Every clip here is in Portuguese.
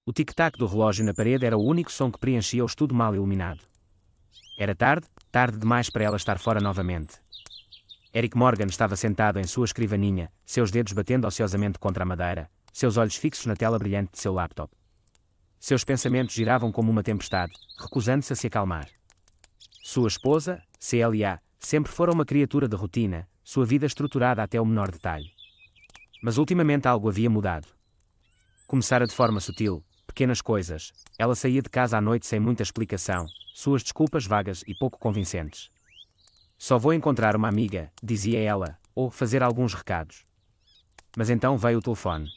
O tic-tac do relógio na parede era o único som que preenchia o estudo mal iluminado. Era tarde, tarde demais para ela estar fora novamente. Eric Morgan estava sentado em sua escrivaninha, seus dedos batendo ociosamente contra a madeira, seus olhos fixos na tela brilhante de seu laptop. Seus pensamentos giravam como uma tempestade, recusando-se a se acalmar. Sua esposa, CLA, sempre fora uma criatura de rotina, sua vida estruturada até o menor detalhe. Mas ultimamente algo havia mudado. Começara de forma sutil, pequenas coisas. Ela saía de casa à noite sem muita explicação, suas desculpas vagas e pouco convincentes. Só vou encontrar uma amiga, dizia ela, ou fazer alguns recados. Mas então veio o telefone.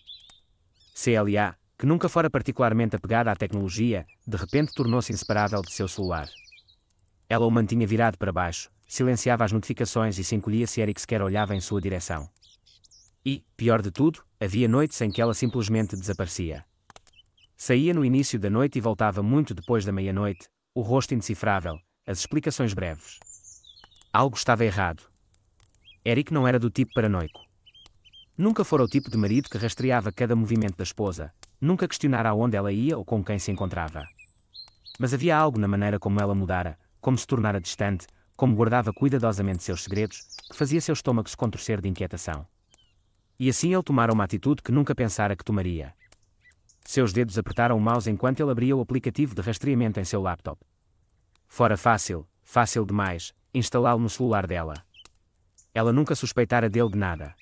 CLA, que nunca fora particularmente apegada à tecnologia, de repente tornou-se inseparável de seu celular. Ela o mantinha virado para baixo, silenciava as notificações e se encolhia se Eric sequer olhava em sua direção. E, pior de tudo, havia noites em que ela simplesmente desaparecia. Saía no início da noite e voltava muito depois da meia-noite, o rosto indecifrável, as explicações breves. Algo estava errado. Eric não era do tipo paranoico. Nunca fora o tipo de marido que rastreava cada movimento da esposa, nunca questionara aonde ela ia ou com quem se encontrava. Mas havia algo na maneira como ela mudara, como se tornara distante, como guardava cuidadosamente seus segredos, que fazia seu estômago se contorcer de inquietação. E assim ele tomara uma atitude que nunca pensara que tomaria. Seus dedos apertaram o mouse enquanto ele abria o aplicativo de rastreamento em seu laptop. Fora fácil, fácil demais, instalá-lo no celular dela. Ela nunca suspeitara dele de nada.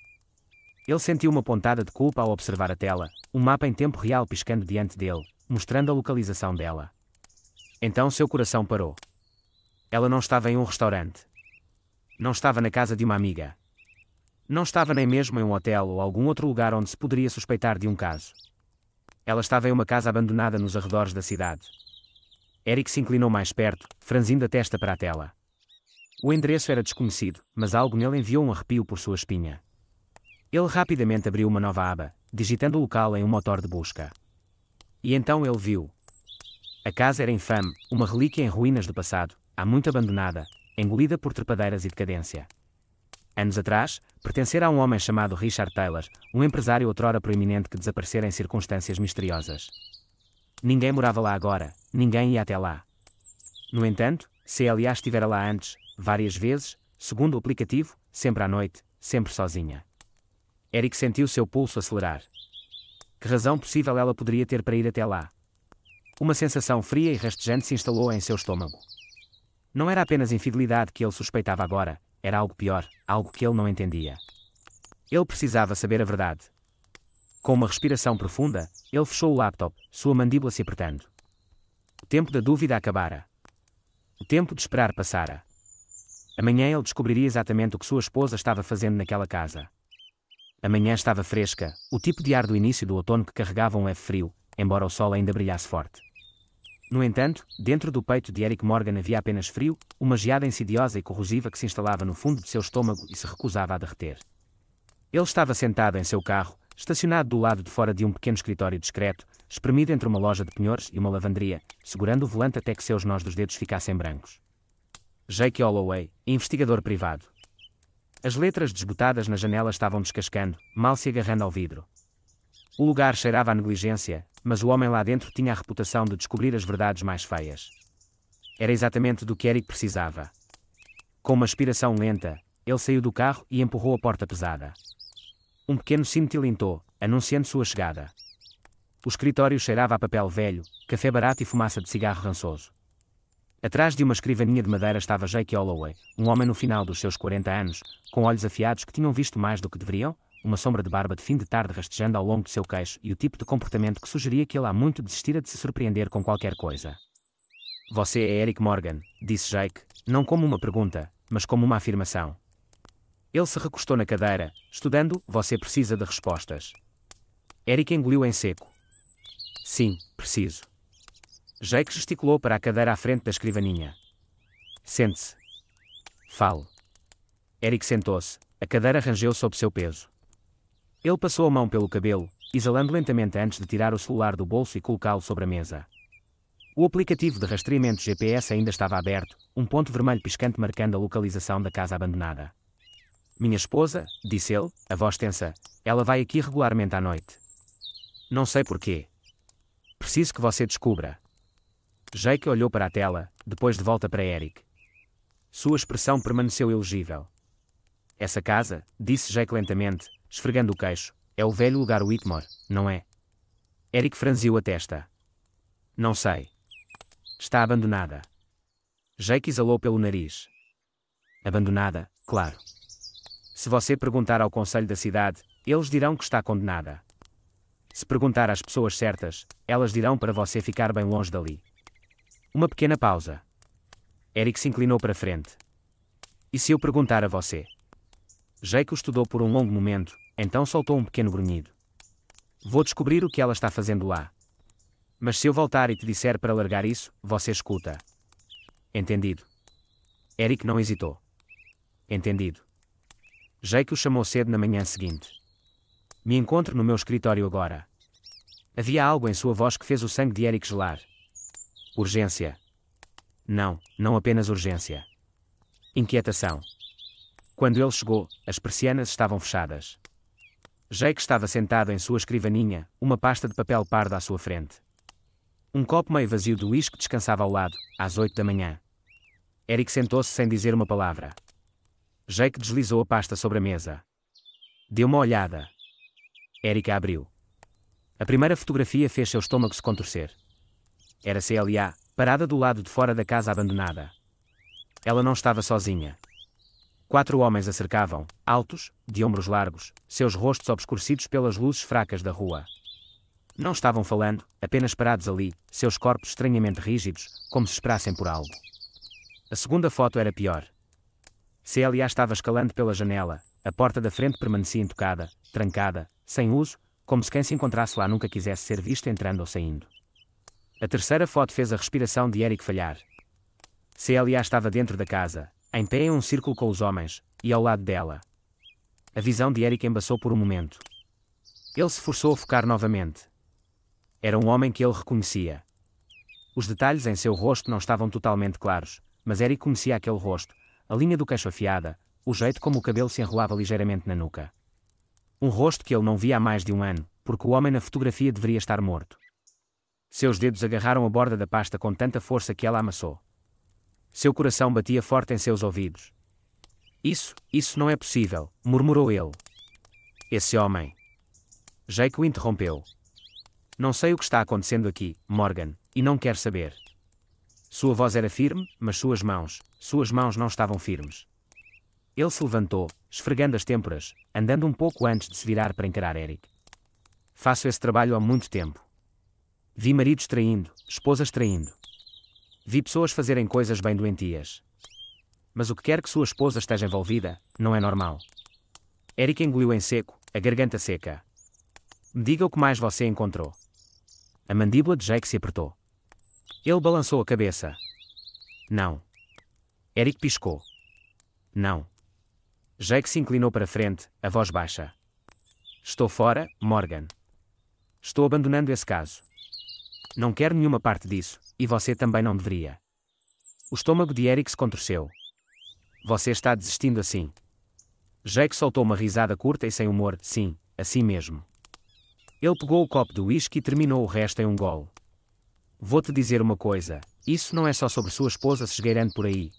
Ele sentiu uma pontada de culpa ao observar a tela, um mapa em tempo real piscando diante dele, mostrando a localização dela. Então seu coração parou. Ela não estava em um restaurante. Não estava na casa de uma amiga. Não estava nem mesmo em um hotel ou algum outro lugar onde se poderia suspeitar de um caso. Ela estava em uma casa abandonada nos arredores da cidade. Eric se inclinou mais perto, franzindo a testa para a tela. O endereço era desconhecido, mas algo nele enviou um arrepio por sua espinha. Ele rapidamente abriu uma nova aba, digitando o local em um motor de busca. E então ele viu. A casa era infame, uma relíquia em ruínas do passado, há muito abandonada, engolida por trepadeiras e decadência. Anos atrás, pertencera a um homem chamado Richard Taylor, um empresário outrora proeminente que desaparecera em circunstâncias misteriosas. Ninguém morava lá agora, ninguém ia até lá. No entanto, CLA estivera lá antes, várias vezes, segundo o aplicativo, sempre à noite, sempre sozinha. Eric sentiu seu pulso acelerar. Que razão possível ela poderia ter para ir até lá? Uma sensação fria e rastejante se instalou em seu estômago. Não era apenas infidelidade que ele suspeitava agora, era algo pior, algo que ele não entendia. Ele precisava saber a verdade. Com uma respiração profunda, ele fechou o laptop, sua mandíbula se apertando. O tempo da dúvida acabara. O tempo de esperar passara. Amanhã ele descobriria exatamente o que sua esposa estava fazendo naquela casa. A manhã estava fresca, o tipo de ar do início do outono que carregava um leve frio, embora o sol ainda brilhasse forte. No entanto, dentro do peito de Eric Morgan havia apenas frio, uma geada insidiosa e corrosiva que se instalava no fundo de seu estômago e se recusava a derreter. Ele estava sentado em seu carro, estacionado do lado de fora de um pequeno escritório discreto, espremido entre uma loja de penhores e uma lavanderia, segurando o volante até que seus nós dos dedos ficassem brancos. Jake Holloway, investigador privado. As letras desbotadas na janela estavam descascando, mal se agarrando ao vidro. O lugar cheirava a negligência, mas o homem lá dentro tinha a reputação de descobrir as verdades mais feias. Era exatamente do que Eric precisava. Com uma aspiração lenta, ele saiu do carro e empurrou a porta pesada. Um pequeno sino tilintou, anunciando sua chegada. O escritório cheirava a papel velho, café barato e fumaça de cigarro rançoso. Atrás de uma escrivaninha de madeira estava Jake Holloway, um homem no final dos seus 40 anos, com olhos afiados que tinham visto mais do que deveriam, uma sombra de barba de fim de tarde rastejando ao longo de seu queixo e o tipo de comportamento que sugeria que ele há muito desistira de se surpreender com qualquer coisa. Você é Eric Morgan, disse Jake, não como uma pergunta, mas como uma afirmação. Ele se recostou na cadeira, estudando, você precisa de respostas. Eric engoliu em seco. Sim, preciso. Jake gesticulou para a cadeira à frente da escrivaninha. Sente-se. Fale. Eric sentou-se, a cadeira rangeu sob seu peso. Ele passou a mão pelo cabelo, exalando lentamente antes de tirar o celular do bolso e colocá-lo sobre a mesa. O aplicativo de rastreamento GPS ainda estava aberto, um ponto vermelho piscante marcando a localização da casa abandonada. Minha esposa, disse ele, a voz tensa, ela vai aqui regularmente à noite. Não sei porquê. Preciso que você descubra. Jake olhou para a tela, depois de volta para Eric. Sua expressão permaneceu elegível. Essa casa, disse Jake lentamente, esfregando o queixo, é o velho lugar Whitmore, não é? Eric franziu a testa. Não sei. Está abandonada. Jake exalou pelo nariz. Abandonada, claro. Se você perguntar ao conselho da cidade, eles dirão que está condenada. Se perguntar às pessoas certas, elas dirão para você ficar bem longe dali. Uma pequena pausa. Eric se inclinou para frente. E se eu perguntar a você? Jake o estudou por um longo momento, então soltou um pequeno grunhido. Vou descobrir o que ela está fazendo lá. Mas se eu voltar e te disser para largar isso, você escuta. Entendido. Eric não hesitou. Entendido. Jake o chamou cedo na manhã seguinte. Me encontro no meu escritório agora. Havia algo em sua voz que fez o sangue de Eric gelar. Urgência. Não, não apenas urgência. Inquietação. Quando ele chegou, as persianas estavam fechadas. Jake estava sentado em sua escrivaninha, uma pasta de papel pardo à sua frente. Um copo meio vazio de uísque descansava ao lado, às 8 da manhã. Eric sentou-se sem dizer uma palavra. Jake deslizou a pasta sobre a mesa. Deu uma olhada. Eric a abriu. A primeira fotografia fez seu estômago se contorcer. Era CLA, parada do lado de fora da casa abandonada. Ela não estava sozinha. 4 homens a cercavam, altos, de ombros largos, seus rostos obscurecidos pelas luzes fracas da rua. Não estavam falando, apenas parados ali, seus corpos estranhamente rígidos, como se esperassem por algo. A segunda foto era pior. CLA estava escalando pela janela, a porta da frente permanecia intocada, trancada, sem uso, como se quem se encontrasse lá nunca quisesse ser visto entrando ou saindo. A terceira foto fez a respiração de Eric falhar. CLA estava dentro da casa, em pé em um círculo com os homens, e ao lado dela. A visão de Eric embaçou por um momento. Ele se forçou a focar novamente. Era um homem que ele reconhecia. Os detalhes em seu rosto não estavam totalmente claros, mas Eric conhecia aquele rosto, a linha do queixo afiada, o jeito como o cabelo se enrolava ligeiramente na nuca. Um rosto que ele não via há mais de um ano, porque o homem na fotografia deveria estar morto. Seus dedos agarraram a borda da pasta com tanta força que ela amassou. Seu coração batia forte em seus ouvidos. Isso não é possível, murmurou ele. Esse homem. Jake o interrompeu. Não sei o que está acontecendo aqui, Morgan, e não quero saber. Sua voz era firme, mas suas mãos não estavam firmes. Ele se levantou, esfregando as têmporas, andando um pouco antes de se virar para encarar Eric. Faço esse trabalho há muito tempo. Vi maridos traindo, esposas traindo. Vi pessoas fazerem coisas bem doentias. Mas o que quer que sua esposa esteja envolvida, não é normal. Eric engoliu em seco, a garganta seca. Me diga o que mais você encontrou. A mandíbula de Jake se apertou. Ele balançou a cabeça. Não. Eric piscou. Não. Jake se inclinou para frente, a voz baixa. Estou fora, Morgan. Estou abandonando esse caso. Não quero nenhuma parte disso, e você também não deveria. O estômago de Eric se contorceu. Você está desistindo assim. Jake soltou uma risada curta e sem humor, sim, assim mesmo. Ele pegou o copo de uísque e terminou o resto em um gole. Vou-te dizer uma coisa, isso não é só sobre sua esposa se esgueirando por aí.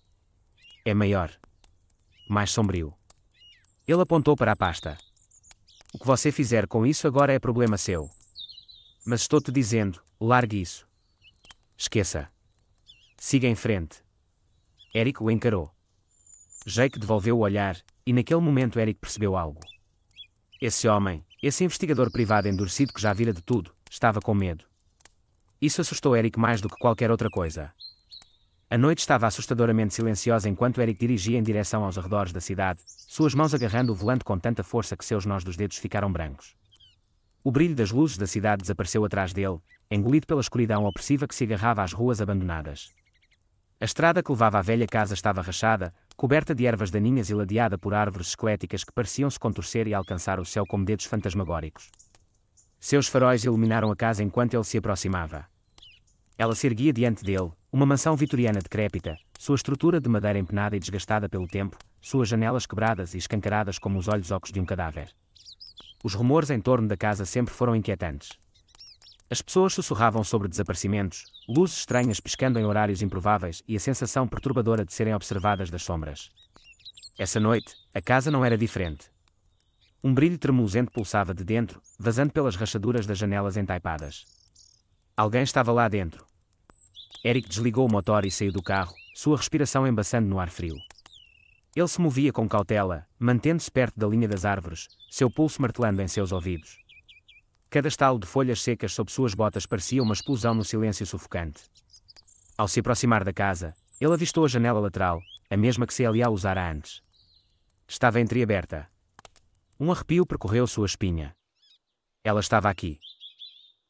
É maior. Mais sombrio. Ele apontou para a pasta. O que você fizer com isso agora é problema seu. Mas estou-te dizendo, largue isso. Esqueça. Siga em frente. Eric o encarou. Jake devolveu o olhar, e naquele momento Eric percebeu algo. Esse homem, esse investigador privado endurecido que já vira de tudo, estava com medo. Isso assustou Eric mais do que qualquer outra coisa. A noite estava assustadoramente silenciosa enquanto Eric dirigia em direção aos arredores da cidade, suas mãos agarrando o volante com tanta força que seus nós dos dedos ficaram brancos. O brilho das luzes da cidade desapareceu atrás dele, engolido pela escuridão opressiva que se agarrava às ruas abandonadas. A estrada que levava à velha casa estava rachada, coberta de ervas daninhas e ladeada por árvores esqueléticas que pareciam se contorcer e alcançar o céu como dedos fantasmagóricos. Seus faróis iluminaram a casa enquanto ele se aproximava. Ela se erguia diante dele, uma mansão vitoriana decrépita, sua estrutura de madeira empenada e desgastada pelo tempo, suas janelas quebradas e escancaradas como os olhos ocos de um cadáver. Os rumores em torno da casa sempre foram inquietantes. As pessoas sussurravam sobre desaparecimentos, luzes estranhas piscando em horários improváveis e a sensação perturbadora de serem observadas das sombras. Essa noite, a casa não era diferente. Um brilho tremulosente pulsava de dentro, vazando pelas rachaduras das janelas entaipadas. Alguém estava lá dentro. Eric desligou o motor e saiu do carro, sua respiração embaçando no ar frio. Ele se movia com cautela, mantendo-se perto da linha das árvores, seu pulso martelando em seus ouvidos. Cada estalo de folhas secas sob suas botas parecia uma explosão no silêncio sufocante. Ao se aproximar da casa, ele avistou a janela lateral, a mesma que Celia usara antes. Estava entreaberta. Um arrepio percorreu sua espinha. Ela estava aqui.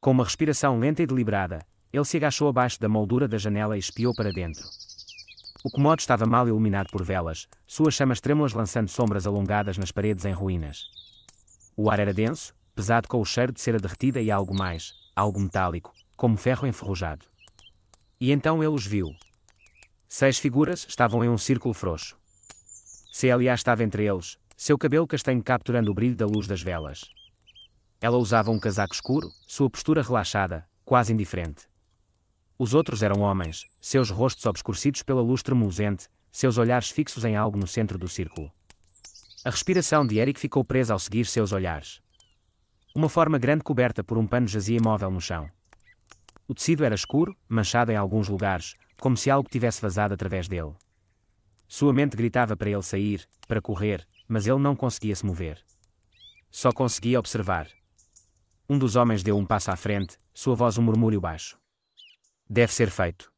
Com uma respiração lenta e deliberada, ele se agachou abaixo da moldura da janela e espiou para dentro. O cômodo estava mal iluminado por velas, suas chamas trêmulas lançando sombras alongadas nas paredes em ruínas. O ar era denso, pesado com o cheiro de cera derretida e algo mais, algo metálico, como ferro enferrujado. E então ele os viu. 6 figuras estavam em um círculo frouxo. Celia estava entre eles, seu cabelo castanho capturando o brilho da luz das velas. Ela usava um casaco escuro, sua postura relaxada, quase indiferente. Os outros eram homens, seus rostos obscurecidos pela luz tremulosente, seus olhares fixos em algo no centro do círculo. A respiração de Eric ficou presa ao seguir seus olhares. Uma forma grande coberta por um pano jazia imóvel no chão. O tecido era escuro, manchado em alguns lugares, como se algo tivesse vazado através dele. Sua mente gritava para ele sair, para correr, mas ele não conseguia se mover. Só conseguia observar. Um dos homens deu um passo à frente, sua voz um murmúrio baixo. Deve ser feito.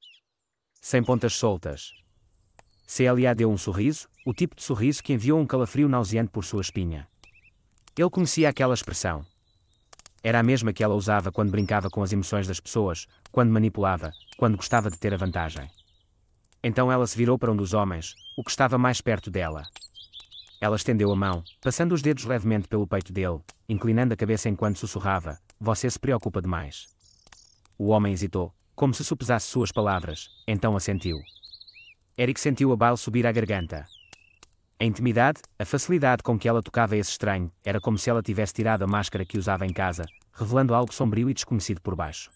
Sem pontas soltas. Celia deu um sorriso, o tipo de sorriso que enviou um calafrio nauseante por sua espinha. Ele conhecia aquela expressão. Era a mesma que ela usava quando brincava com as emoções das pessoas, quando manipulava, quando gostava de ter a vantagem. Então ela se virou para um dos homens, o que estava mais perto dela. Ela estendeu a mão, passando os dedos levemente pelo peito dele, inclinando a cabeça enquanto sussurrava, "Você se preocupa demais." O homem hesitou, como se sopesasse suas palavras, então assentiu. Eric sentiu a bile subir à garganta. A intimidade, a facilidade com que ela tocava esse estranho, era como se ela tivesse tirado a máscara que usava em casa, revelando algo sombrio e desconhecido por baixo.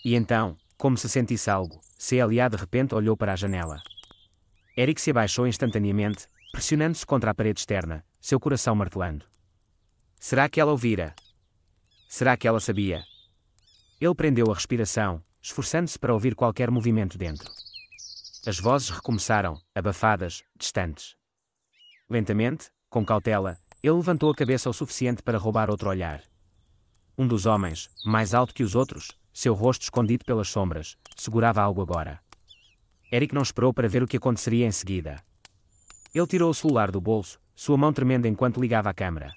E então, como se sentisse algo, Celia de repente olhou para a janela. Eric se abaixou instantaneamente, pressionando-se contra a parede externa, seu coração martelando. Será que ela ouvira? Será que ela sabia? Ele prendeu a respiração, esforçando-se para ouvir qualquer movimento dentro. As vozes recomeçaram, abafadas, distantes. Lentamente, com cautela, ele levantou a cabeça o suficiente para roubar outro olhar. Um dos homens, mais alto que os outros, seu rosto escondido pelas sombras, segurava algo agora. Eric não esperou para ver o que aconteceria em seguida. Ele tirou o celular do bolso, sua mão tremendo enquanto ligava a câmera.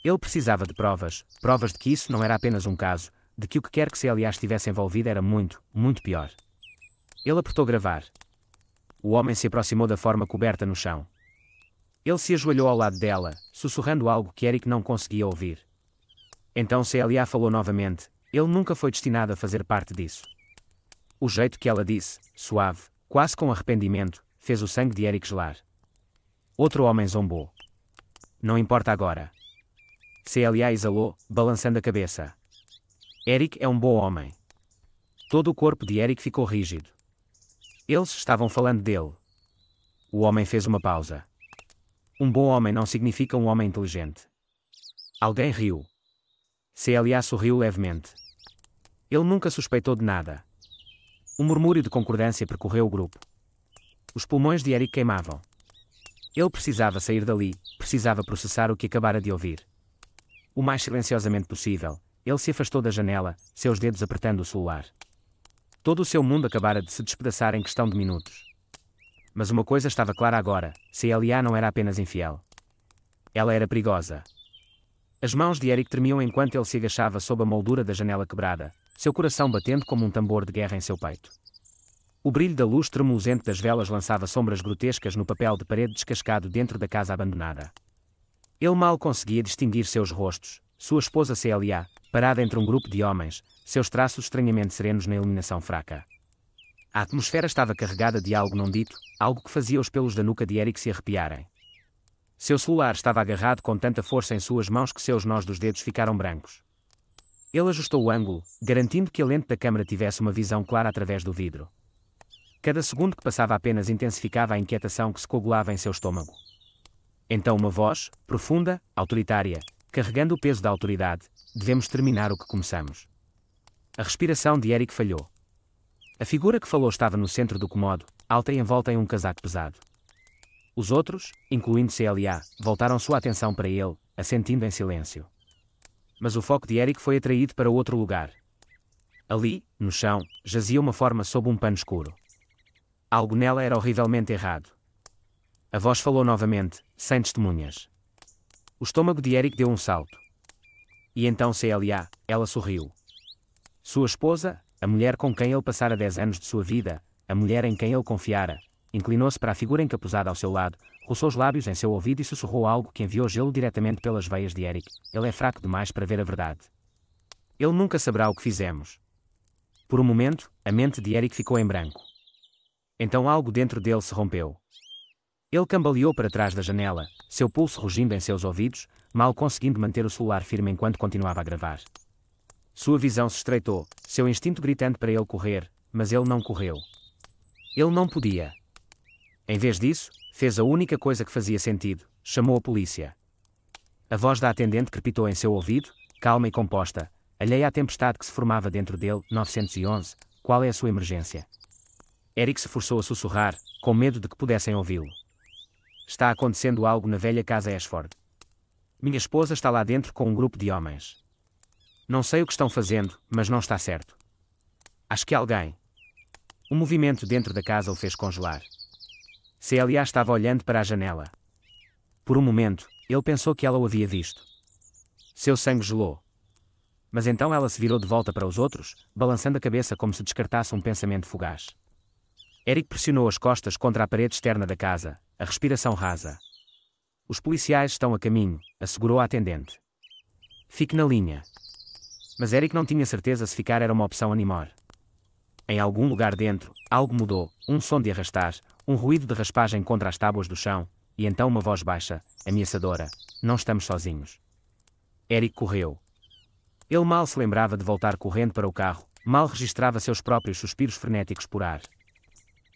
Ele precisava de provas de que isso não era apenas um caso, de que o que quer que Celia estivesse envolvida era muito, muito pior. Ele apertou gravar. O homem se aproximou da forma coberta no chão. Ele se ajoelhou ao lado dela, sussurrando algo que Eric não conseguia ouvir. Então Celia falou novamente, ele nunca foi destinado a fazer parte disso. O jeito que ela disse, suave, quase com arrependimento, fez o sangue de Eric gelar. Outro homem zombou. Não importa agora. Celia exalou, balançando a cabeça. Eric é um bom homem. Todo o corpo de Eric ficou rígido. Eles estavam falando dele. O homem fez uma pausa. Um bom homem não significa um homem inteligente. Alguém riu. Celia sorriu levemente. Ele nunca suspeitou de nada. Um murmúrio de concordância percorreu o grupo. Os pulmões de Eric queimavam. Ele precisava sair dali, precisava processar o que acabara de ouvir. O mais silenciosamente possível, ele se afastou da janela, seus dedos apertando o celular. Todo o seu mundo acabara de se despedaçar em questão de minutos. Mas uma coisa estava clara agora, Celia não era apenas infiel. Ela era perigosa. As mãos de Eric tremiam enquanto ele se agachava sob a moldura da janela quebrada, seu coração batendo como um tambor de guerra em seu peito. O brilho da luz tremulosente das velas lançava sombras grotescas no papel de parede descascado dentro da casa abandonada. Ele mal conseguia distinguir seus rostos, sua esposa Celia, parada entre um grupo de homens, seus traços estranhamente serenos na iluminação fraca. A atmosfera estava carregada de algo não dito, algo que fazia os pelos da nuca de Eric se arrepiarem. Seu celular estava agarrado com tanta força em suas mãos que seus nós dos dedos ficaram brancos. Ele ajustou o ângulo, garantindo que a lente da câmara tivesse uma visão clara através do vidro. Cada segundo que passava apenas intensificava a inquietação que se coagulava em seu estômago. Então uma voz, profunda, autoritária, carregando o peso da autoridade: devemos terminar o que começamos. A respiração de Eric falhou. A figura que falou estava no centro do cômodo, alta e envolta em um casaco pesado. Os outros, incluindo CLA, voltaram sua atenção para ele, assentindo em silêncio. Mas o foco de Eric foi atraído para outro lugar. Ali, no chão, jazia uma forma sob um pano escuro. Algo nela era horrivelmente errado. A voz falou novamente, sem testemunhas. O estômago de Eric deu um salto. E então CLA, ela sorriu. Sua esposa, a mulher com quem ele passara 10 anos de sua vida, a mulher em quem ele confiara, inclinou-se para a figura encapuzada ao seu lado, roçou os lábios em seu ouvido e sussurrou algo que enviou gelo diretamente pelas veias de Eric. Ele é fraco demais para ver a verdade. Ele nunca saberá o que fizemos. Por um momento, a mente de Eric ficou em branco. Então algo dentro dele se rompeu. Ele cambaleou para trás da janela, seu pulso rugindo em seus ouvidos, mal conseguindo manter o celular firme enquanto continuava a gravar. Sua visão se estreitou, seu instinto gritando para ele correr, mas ele não correu. Ele não podia. Em vez disso, fez a única coisa que fazia sentido: chamou a polícia. A voz da atendente crepitou em seu ouvido, calma e composta, alheia à tempestade que se formava dentro dele. 911, qual é a sua emergência? Eric se forçou a sussurrar, com medo de que pudessem ouvi-lo. Está acontecendo algo na velha casa Ashford. Minha esposa está lá dentro com um grupo de homens. Não sei o que estão fazendo, mas não está certo. Acho que alguém. Um movimento dentro da casa o fez congelar. CLA estava olhando para a janela. Por um momento, ele pensou que ela o havia visto. Seu sangue gelou. Mas então ela se virou de volta para os outros, balançando a cabeça como se descartasse um pensamento fugaz. Eric pressionou as costas contra a parede externa da casa, a respiração rasa. Os policiais estão a caminho, assegurou a atendente. Fique na linha. Mas Eric não tinha certeza se ficar era uma opção animor. Em algum lugar dentro, algo mudou, um som de arrastar, um ruído de raspagem contra as tábuas do chão, e então uma voz baixa, ameaçadora: não estamos sozinhos. Eric correu. Ele mal se lembrava de voltar correndo para o carro, mal registrava seus próprios suspiros frenéticos por ar.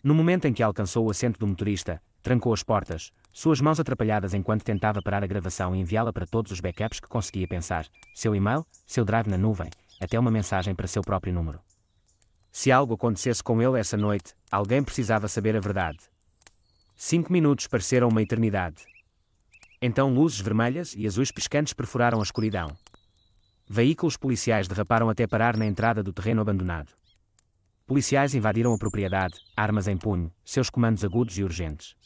No momento em que alcançou o assento do motorista, trancou as portas, suas mãos atrapalhadas enquanto tentava parar a gravação e enviá-la para todos os backups que conseguia pensar, seu e-mail, seu drive na nuvem, até uma mensagem para seu próprio número. Se algo acontecesse com ele essa noite, alguém precisava saber a verdade. 5 minutos pareceram uma eternidade. Então luzes vermelhas e azuis piscantes perfuraram a escuridão. Veículos policiais derraparam até parar na entrada do terreno abandonado. Policiais invadiram a propriedade, armas em punho, seus comandos agudos e urgentes.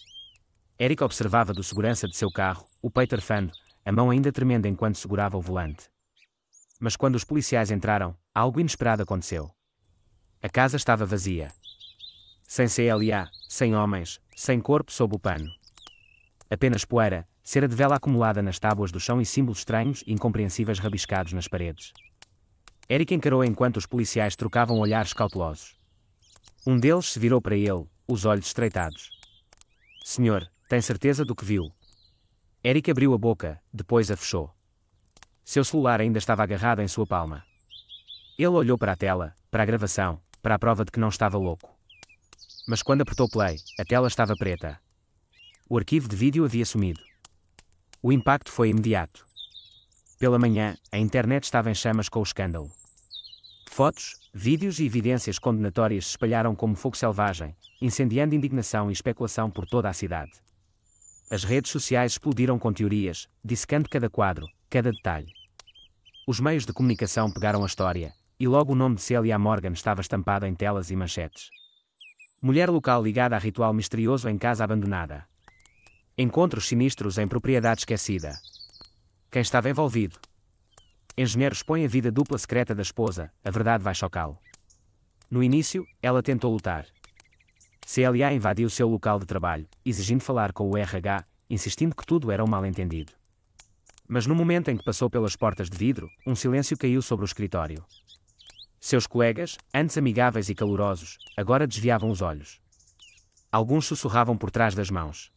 Eric observava do segurança de seu carro, o peito arfando, a mão ainda tremenda enquanto segurava o volante. Mas quando os policiais entraram, algo inesperado aconteceu. A casa estava vazia. Sem CLA, sem homens, sem corpo sob o pano. Apenas poeira, cera de vela acumulada nas tábuas do chão e símbolos estranhos e incompreensíveis rabiscados nas paredes. Eric encarou enquanto os policiais trocavam olhares cautelosos. Um deles se virou para ele, os olhos estreitados. Senhor, tem certeza do que viu? Eric abriu a boca, depois a fechou. Seu celular ainda estava agarrado em sua palma. Ele olhou para a tela, para a gravação, para a prova de que não estava louco. Mas quando apertou play, a tela estava preta. O arquivo de vídeo havia sumido. O impacto foi imediato. Pela manhã, a internet estava em chamas com o escândalo. Fotos, vídeos e evidências condenatórias se espalharam como fogo selvagem, incendiando indignação e especulação por toda a cidade. As redes sociais explodiram com teorias, dissecando cada quadro, cada detalhe. Os meios de comunicação pegaram a história, e logo o nome de Celia Morgan estava estampado em telas e manchetes. Mulher local ligada a ritual misterioso em casa abandonada. Encontros sinistros em propriedade esquecida. Quem estava envolvido? Engenheiro expõe a vida dupla secreta da esposa, a verdade vai chocá-lo. No início, ela tentou lutar. CLA invadiu seu local de trabalho, exigindo falar com o RH, insistindo que tudo era um mal-entendido. Mas no momento em que passou pelas portas de vidro, um silêncio caiu sobre o escritório. Seus colegas, antes amigáveis e calorosos, agora desviavam os olhos. Alguns sussurravam por trás das mãos.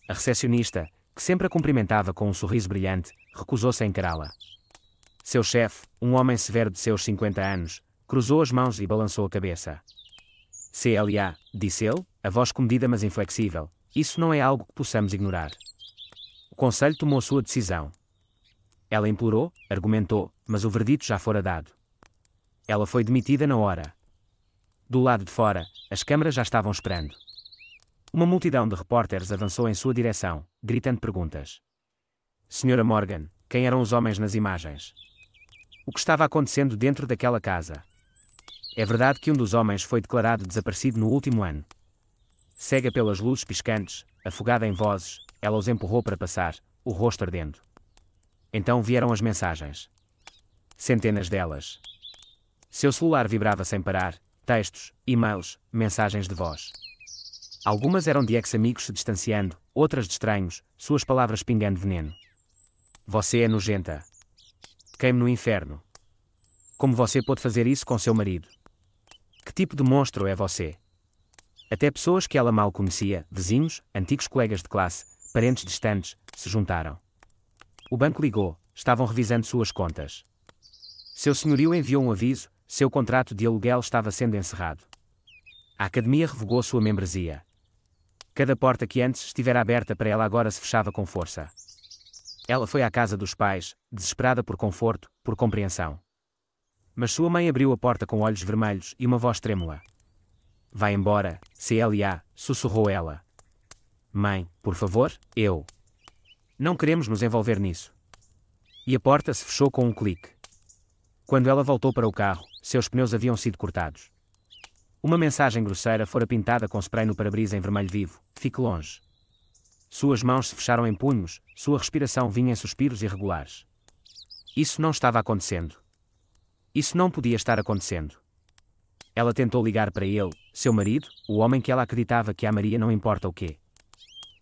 A recepcionista, que sempre a cumprimentava com um sorriso brilhante, recusou-se a encará-la. Seu chefe, um homem severo de seus 50 anos, cruzou as mãos e balançou a cabeça. CLA, disse ele, a voz comedida mas inflexível, isso não é algo que possamos ignorar. O conselho tomou sua decisão. Ela implorou, argumentou, mas o verdito já fora dado. Ela foi demitida na hora. Do lado de fora, as câmaras já estavam esperando. Uma multidão de repórteres avançou em sua direção, gritando perguntas. Senhora Morgan, quem eram os homens nas imagens? O que estava acontecendo dentro daquela casa? É verdade que um dos homens foi declarado desaparecido no último ano. Cega pelas luzes piscantes, afogada em vozes, ela os empurrou para passar, o rosto ardendo. Então vieram as mensagens. Centenas delas. Seu celular vibrava sem parar, textos, e-mails, mensagens de voz. Algumas eram de ex-amigos se distanciando, outras de estranhos, suas palavras pingando veneno. Você é nojenta. Queime no inferno. Como você pôde fazer isso com seu marido? Que tipo de monstro é você? Até pessoas que ela mal conhecia, vizinhos, antigos colegas de classe, parentes distantes, se juntaram. O banco ligou, estavam revisando suas contas. Seu senhorio enviou um aviso, seu contrato de aluguel estava sendo encerrado. A academia revogou sua membresia. Cada porta que antes estivera aberta para ela agora se fechava com força. Ela foi à casa dos pais, desesperada por conforto, por compreensão. Mas sua mãe abriu a porta com olhos vermelhos e uma voz trêmula. Vai embora, CLA, sussurrou ela. Mãe, por favor, eu. Não queremos nos envolver nisso. E a porta se fechou com um clique. Quando ela voltou para o carro, seus pneus haviam sido cortados. Uma mensagem grosseira fora pintada com spray no para-brisa em vermelho vivo, fique longe. Suas mãos se fecharam em punhos, sua respiração vinha em suspiros irregulares. Isso não estava acontecendo. Isso não podia estar acontecendo. Ela tentou ligar para ele, seu marido, o homem que ela acreditava que amaria não importa o quê.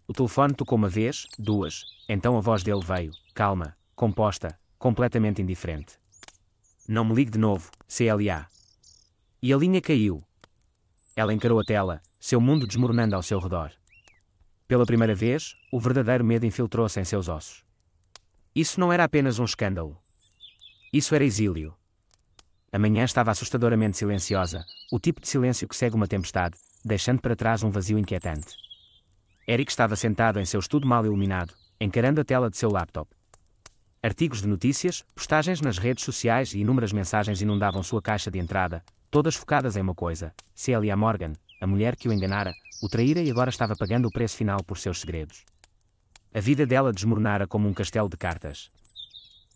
O telefone tocou uma vez, duas, então a voz dele veio, calma, composta, completamente indiferente. Não me ligue de novo, CLA. E a linha caiu. Ela encarou a tela, seu mundo desmoronando ao seu redor. Pela primeira vez, o verdadeiro medo infiltrou-se em seus ossos. Isso não era apenas um escândalo. Isso era exílio. A manhã estava assustadoramente silenciosa, o tipo de silêncio que segue uma tempestade, deixando para trás um vazio inquietante. Eric estava sentado em seu estudo mal iluminado, encarando a tela de seu laptop. Artigos de notícias, postagens nas redes sociais e inúmeras mensagens inundavam sua caixa de entrada, todas focadas em uma coisa: CLA Morgan, a mulher que o enganara, o traíra e agora estava pagando o preço final por seus segredos. A vida dela desmoronara como um castelo de cartas.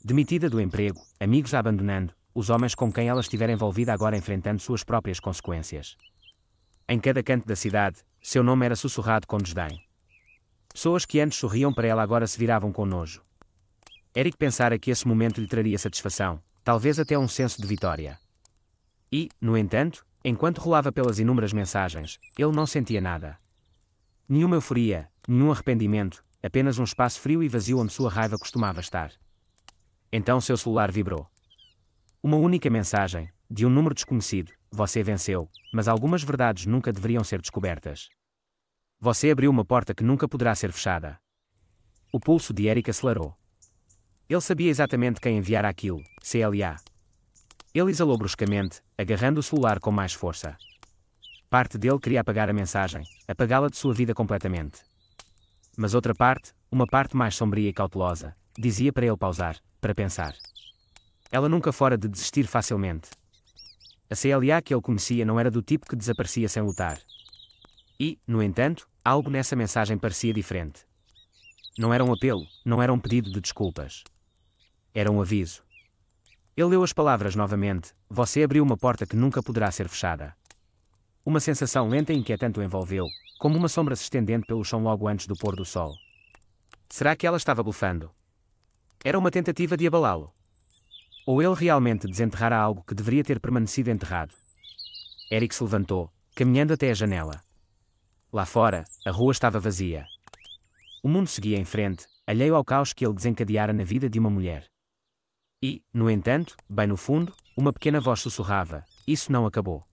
Demitida do emprego, amigos a abandonando, os homens com quem ela estivera envolvida agora enfrentando suas próprias consequências. Em cada canto da cidade, seu nome era sussurrado com desdém. Pessoas que antes sorriam para ela agora se viravam com nojo. Eric pensara que esse momento lhe traria satisfação, talvez até um senso de vitória. E, no entanto, enquanto rolava pelas inúmeras mensagens, ele não sentia nada. Nenhuma euforia, nenhum arrependimento, apenas um espaço frio e vazio onde sua raiva costumava estar. Então seu celular vibrou. Uma única mensagem, de um número desconhecido: você venceu, mas algumas verdades nunca deveriam ser descobertas. Você abriu uma porta que nunca poderá ser fechada. O pulso de Eric acelerou. Ele sabia exatamente quem enviara aquilo, CLA. Ele exalou bruscamente, agarrando o celular com mais força. Parte dele queria apagar a mensagem, apagá-la de sua vida completamente. Mas outra parte, uma parte mais sombria e cautelosa, dizia para ele pausar, para pensar. Ela nunca fora de desistir facilmente. A CLA que ele conhecia não era do tipo que desaparecia sem lutar. E, no entanto, algo nessa mensagem parecia diferente. Não era um apelo, não era um pedido de desculpas. Era um aviso. Ele leu as palavras novamente: você abriu uma porta que nunca poderá ser fechada. Uma sensação lenta e inquietante o envolveu, como uma sombra se estendendo pelo chão logo antes do pôr do sol. Será que ela estava blefando? Era uma tentativa de abalá-lo? Ou ele realmente desenterrara algo que deveria ter permanecido enterrado? Eric se levantou, caminhando até a janela. Lá fora, a rua estava vazia. O mundo seguia em frente, alheio ao caos que ele desencadeara na vida de uma mulher. E, no entanto, bem no fundo, uma pequena voz sussurrava: isso não acabou.